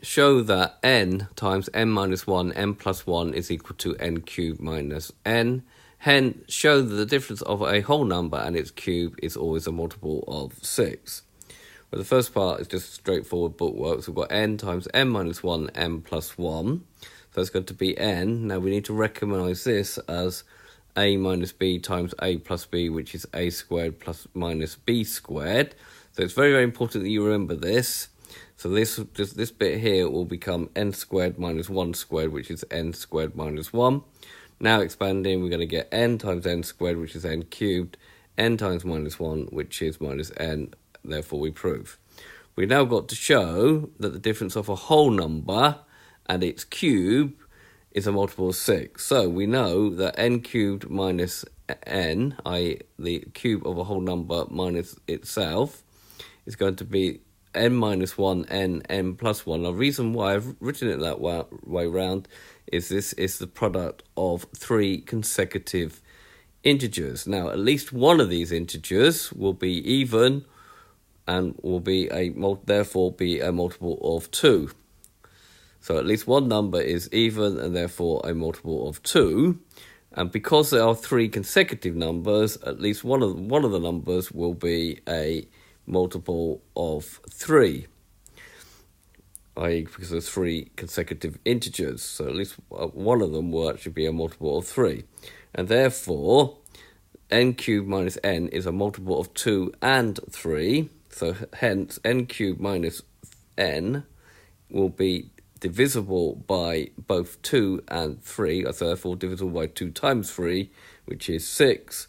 show that n times n minus 1, n plus 1 is equal to n cubed minus n. Hence, show that the difference of a whole number and its cube is always a multiple of 6. Well, the first part is just straightforward bookwork. So we've got n times n minus 1, n plus 1. So it's going to be n. Now we need to recognise this as a minus b times a plus b, which is a squared plus minus b squared. So it's very, very important that you remember this. So this bit here will become n squared minus 1 squared, which is n squared minus 1. Now expanding, we're going to get n times n squared, which is n cubed, n times minus 1, which is minus n. Therefore, we prove. We've now got to show that the difference of a whole number and its cube is a multiple of 6. So we know that n cubed minus n, i.e. the cube of a whole number minus itself, is going to be n minus 1, n plus 1. The reason why I've written it that way round is this is the product of 3 consecutive integers. Now, at least one of these integers will be even and will be therefore be a multiple of 2. So at least one number is even and therefore a multiple of 2. And because there are 3 consecutive numbers, at least one of the numbers will be a multiple of 3. I.e. because there's 3 consecutive integers. So at least one of them will actually be a multiple of 3. And therefore, n cubed minus n is a multiple of 2 and 3. So hence, n cubed minus n will be divisible by both 2 and 3. So therefore, divisible by 2 times 3, which is 6.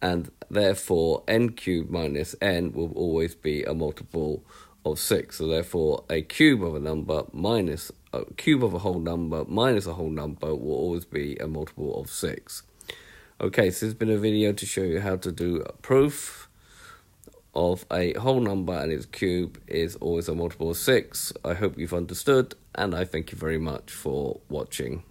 And therefore, n cubed minus n will always be a multiple of 6. So therefore, a cube of a number minus a cube of a whole number minus a whole number will always be a multiple of 6. Okay, so this has been a video to show you how to do a proof of a whole number and its cube is always a multiple of 6. I hope you've understood, and I thank you very much for watching.